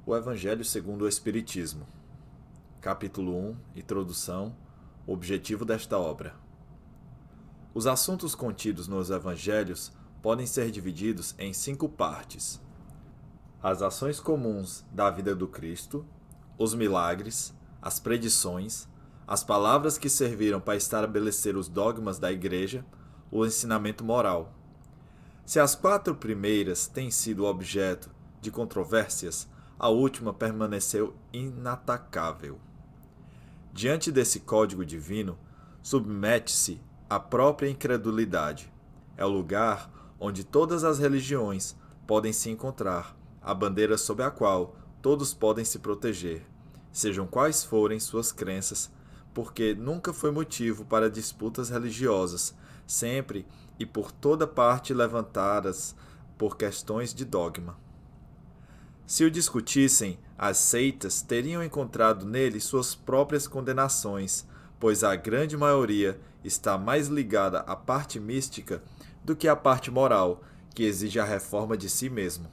O Evangelho segundo o Espiritismo. Capítulo 1. Introdução. Objetivo desta obra. Os assuntos contidos nos Evangelhos podem ser divididos em 5 partes: as ações comuns da vida do Cristo, os milagres, as predições, as palavras que serviram para estabelecer os dogmas da Igreja, o ensinamento moral. Se as 4 primeiras têm sido objeto de controvérsias, a última permaneceu inatacável. Diante desse código divino, submete-se a própria incredulidade. É o lugar onde todas as religiões podem se encontrar, a bandeira sob a qual todos podem se proteger, sejam quais forem suas crenças, porque nunca foi motivo para disputas religiosas, sempre e por toda parte levantadas por questões de dogma. Se o discutissem, as seitas teriam encontrado nele suas próprias condenações, pois a grande maioria está mais ligada à parte mística do que à parte moral, que exige a reforma de si mesmo.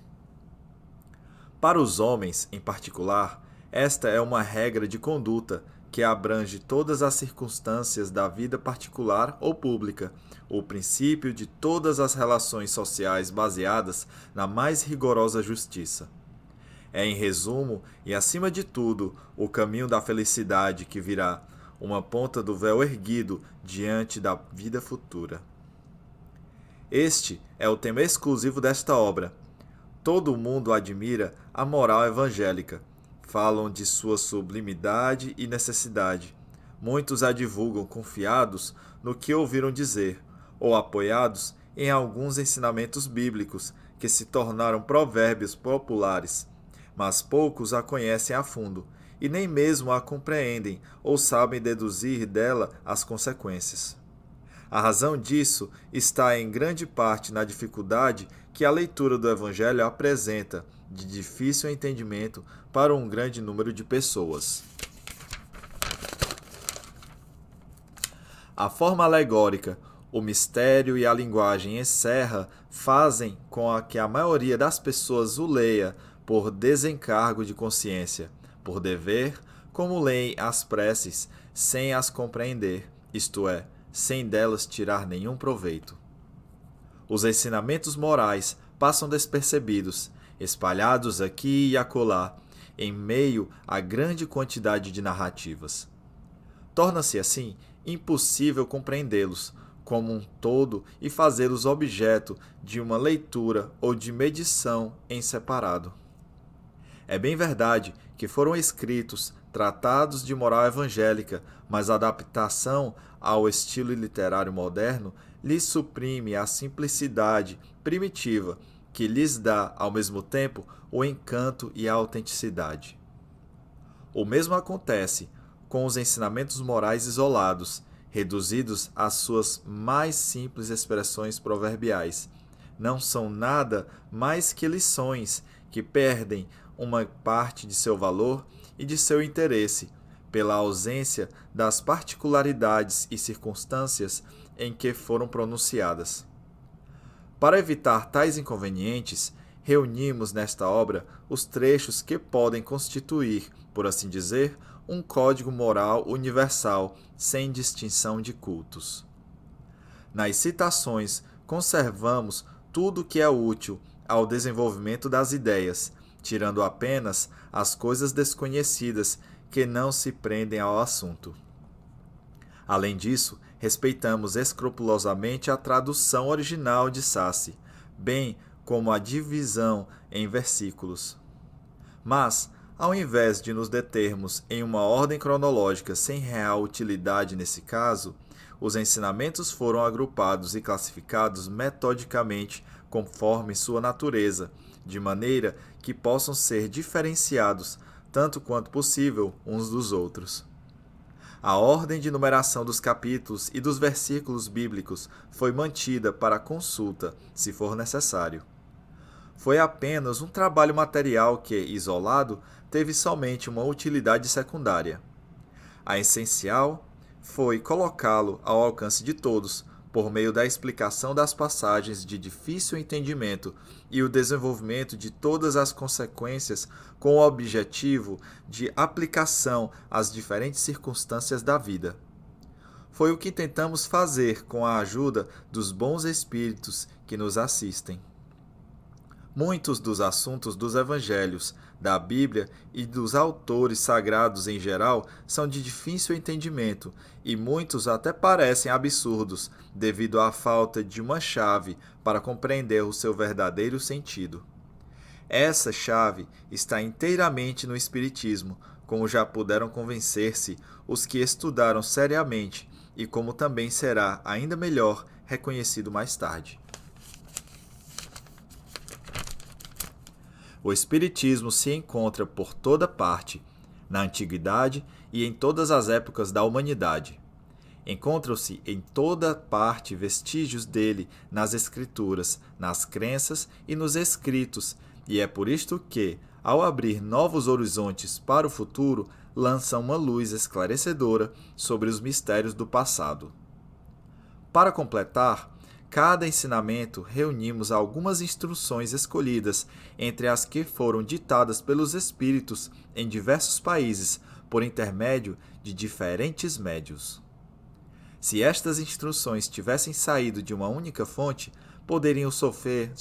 Para os homens, em particular, esta é uma regra de conduta que abrange todas as circunstâncias da vida particular ou pública, o princípio de todas as relações sociais baseadas na mais rigorosa justiça. É, em resumo, e acima de tudo, o caminho da felicidade que virá, uma ponta do véu erguido diante da vida futura. Este é o tema exclusivo desta obra. Todo mundo admira a moral evangélica. Falam de sua sublimidade e necessidade. Muitos a divulgam confiados no que ouviram dizer, ou apoiados em alguns ensinamentos bíblicos que se tornaram provérbios populares. Mas poucos a conhecem a fundo, e nem mesmo a compreendem ou sabem deduzir dela as consequências. A razão disso está em grande parte na dificuldade que a leitura do Evangelho apresenta, de difícil entendimento para um grande número de pessoas. A forma alegórica, o mistério e a linguagem encerra fazem com que a maioria das pessoas o leia por desencargo de consciência, por dever, como leem as preces, sem as compreender, isto é, sem delas tirar nenhum proveito. Os ensinamentos morais passam despercebidos, espalhados aqui e acolá, em meio à grande quantidade de narrativas. Torna-se, assim, impossível compreendê-los como um todo e fazê-los objeto de uma leitura ou de medição em separado. É bem verdade que foram escritos tratados de moral evangélica, mas a adaptação ao estilo literário moderno lhes suprime a simplicidade primitiva que lhes dá, ao mesmo tempo, o encanto e a autenticidade. O mesmo acontece com os ensinamentos morais isolados, reduzidos às suas mais simples expressões proverbiais. Não são nada mais que lições que perdem uma parte de seu valor e de seu interesse, pela ausência das particularidades e circunstâncias em que foram pronunciadas. Para evitar tais inconvenientes, reunimos nesta obra os trechos que podem constituir, por assim dizer, um código moral universal, sem distinção de cultos. Nas citações, conservamos tudo que é útil ao desenvolvimento das ideias, tirando apenas as coisas desconhecidas que não se prendem ao assunto. Além disso, respeitamos escrupulosamente a tradução original de Sassi, bem como a divisão em versículos. Mas, ao invés de nos determos em uma ordem cronológica sem real utilidade nesse caso, os ensinamentos foram agrupados e classificados metodicamente conforme sua natureza, de maneira que possam ser diferenciados, tanto quanto possível, uns dos outros. A ordem de numeração dos capítulos e dos versículos bíblicos foi mantida para consulta, se for necessário. Foi apenas um trabalho material que, isolado, teve somente uma utilidade secundária. A essencial foi colocá-lo ao alcance de todos, por meio da explicação das passagens de difícil entendimento e o desenvolvimento de todas as consequências com o objetivo de aplicação às diferentes circunstâncias da vida. Foi o que tentamos fazer com a ajuda dos bons espíritos que nos assistem. Muitos dos assuntos dos evangelhos, da Bíblia e dos autores sagrados em geral são de difícil entendimento e muitos até parecem absurdos devido à falta de uma chave para compreender o seu verdadeiro sentido. Essa chave está inteiramente no Espiritismo, como já puderam convencer-se os que estudaram seriamente e como também será ainda melhor reconhecido mais tarde. O Espiritismo se encontra por toda parte, na antiguidade e em todas as épocas da humanidade. Encontram-se em toda parte vestígios dele nas Escrituras, nas crenças e nos escritos, e é por isto que, ao abrir novos horizontes para o futuro, lança uma luz esclarecedora sobre os mistérios do passado. Para completar, cada ensinamento reunimos algumas instruções escolhidas entre as que foram ditadas pelos espíritos em diversos países por intermédio de diferentes médios. Se estas instruções tivessem saído de uma única fonte, poderiam sofrer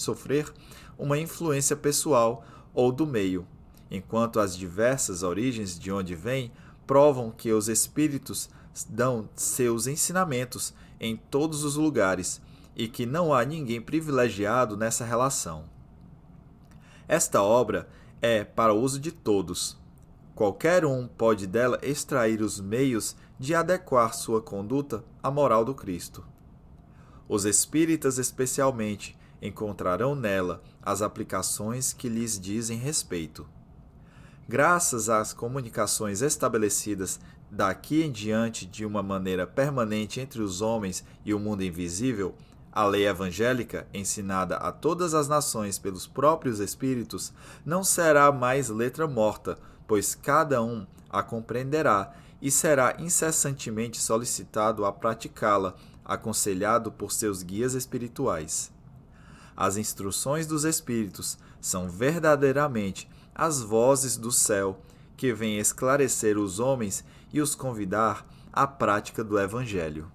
uma influência pessoal ou do meio, enquanto as diversas origens de onde vêm provam que os espíritos dão seus ensinamentos em todos os lugares e que não há ninguém privilegiado nessa relação. Esta obra é para o uso de todos. Qualquer um pode dela extrair os meios de adequar sua conduta à moral do Cristo. Os espíritas, especialmente, encontrarão nela as aplicações que lhes dizem respeito. Graças às comunicações estabelecidas daqui em diante de uma maneira permanente entre os homens e o mundo invisível, a lei evangélica, ensinada a todas as nações pelos próprios Espíritos, não será mais letra morta, pois cada um a compreenderá e será incessantemente solicitado a praticá-la, aconselhado por seus guias espirituais. As instruções dos Espíritos são verdadeiramente as vozes do céu que vêm esclarecer os homens e os convidar à prática do Evangelho.